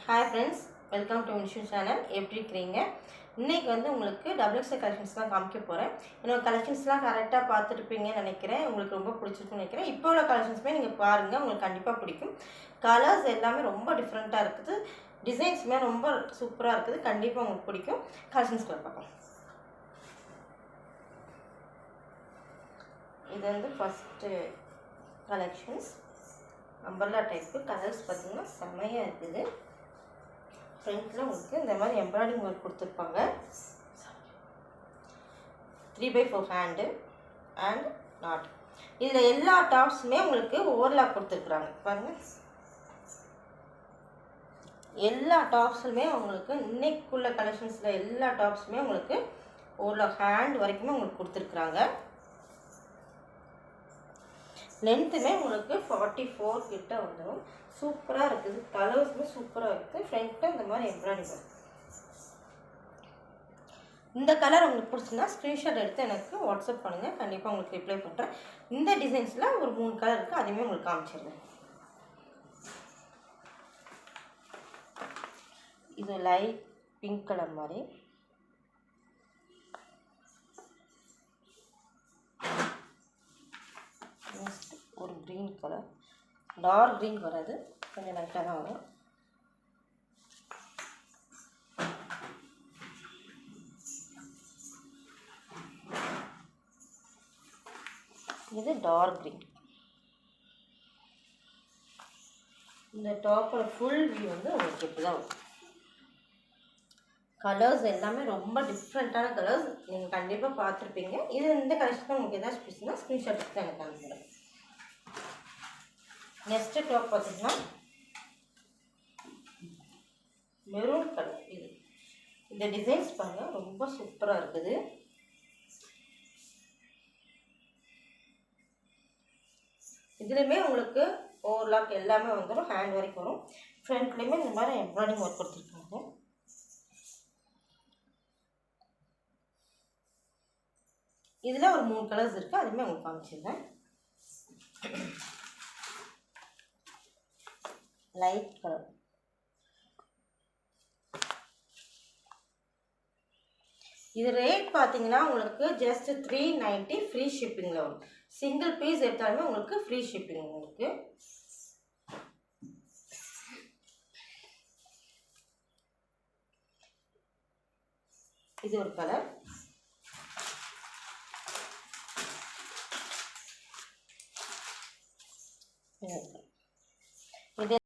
Hi friends, welcome to Inshu channel. எப்படி இருக்கீங்க? இன்னைக்கு உங்களுக்கு டபுள் எக்ஸல் கலெக்ஷன்ஸ் தான் காமிக்க போறேன். என்னோட கலெக்ஷன்ஸ்லாம் கரெக்ட்டா பார்த்துருப்பீங்கன்னு நினைக்கிறேன். உங்களுக்கு ரொம்ப பிடிச்சிருக்கும்னு நினைக்கிறேன். இப்போ உள்ள கலெக்ஷன்ஸ்மே நீங்க பாருங்க, உங்களுக்கு கண்டிப்பா பிடிக்கும். கலர்ஸ் எல்லாமே ரொம்ப டிஃபரண்டா இருக்குது. டிசைன்ஸ்மே ரொம்ப சூப்பரா இருக்குது. கண்டிப்பா உங்களுக்கு பிடிக்கும். கலெக்ஷன்ஸ்க்குள்ள பார்க்கலாம். இது first collections umbrella type colours பார்த்தீங்கன்னா செமையா இருக்குது. ஃப்ரண்ட்ல உங்களுக்கு இந்த மாதிரி எம்ப்ராய்டிங் ஒர்க் கொடுத்துருப்பாங்க. 3/4 ஹேண்டு அண்ட் நாட். இதில் எல்லா டாப்ஸுமே உங்களுக்கு ஓவர்லாக் கொடுத்துருக்குறாங்க பாருங்கள். எல்லா டாப்ஸுமே உங்களுக்கு இன்னைக்குள்ள கலெக்ஷன்ஸில் எல்லா டாப்ஸுமே உங்களுக்கு ஓவர்லாக் ஹேண்ட் வரைக்குமே உங்களுக்கு கொடுத்துருக்குறாங்க. லென்த்துமே உங்களுக்கு 44 கிட்ட வந்துடும். சூப்பராக இருக்குது. கலர்ஸுமே சூப்பராக இருக்குது. ஃப்ரண்ட்டில் இந்த மாதிரி எம்ப்ராய்டிங். இந்த கலர் உங்களுக்கு பிடிச்சுன்னா ஸ்க்ரீன்ஷாட் எடுத்து எனக்கு வாட்ஸ்அப் பண்ணுங்கள். கண்டிப்பாக உங்களுக்கு ரிப்ளை பண்ணுறேன். இந்த டிசைன்ஸில் ஒரு 3 கலர் இருக்குது. அதையுமே உங்களுக்கு காமிச்சிடுறேன். இது லைட் பிங்க் கலர் மாதிரி. ஒரு க்ரீன் கலர், டார்க் க்ரீன் வராது, கொஞ்சம் லைட்டாக தான் வரும். இது டார்க் க்ரீன். இந்த டாப்போட ஃபுல் வியூ உங்களுக்கு இப்படி தான் வரும். கலர்ஸ் எல்லாமே ரொம்ப டிஃப்ரெண்ட்டான கலர்ஸ். நீங்கள் கண்டிப்பாக பார்த்துருப்பீங்க. இந்த கலெக்ஷன் உங்களுக்கு ஏதாச்சும் பிடிச்சுன்னா ஸ்க்ரீன்ஷாட் எடுத்து எனக்கு அனுப்புகிறேன். நெக்ஸ்ட்டு டாப் பார்த்தீங்கன்னா மெரூன் கலர். இந்த டிசைன்ஸ் பாருங்கள், ரொம்ப சூப்பராக இருக்குது. இதுலேயுமே உங்களுக்கு ஓவர்லாக் எல்லாமே வந்துடும். ஹேண்ட் வரைக்கும் வரும். ஃப்ரண்ட்லேயுமே இந்த மாதிரி எம்ப்ராய்டிங் ஒர்க் கொடுத்துருக்காங்க. இதில் ஒரு 3 கலர்ஸ் இருக்குது. அதுவுமே உங்களுக்கு காமிச்சிருந்தேன். Light colour. இது ரேட் பார்த்தீங்கன்னா உங்களுக்கு ஜஸ்ட் 390 ஃப்ரீ ஷிப்பிங்கில் வரும். சிங்கிள் பீஸ் எடுத்தாலுமே உங்களுக்கு ஃப்ரீ ஷிப்பிங் உங்களுக்கு. இது ஒரு கலர்.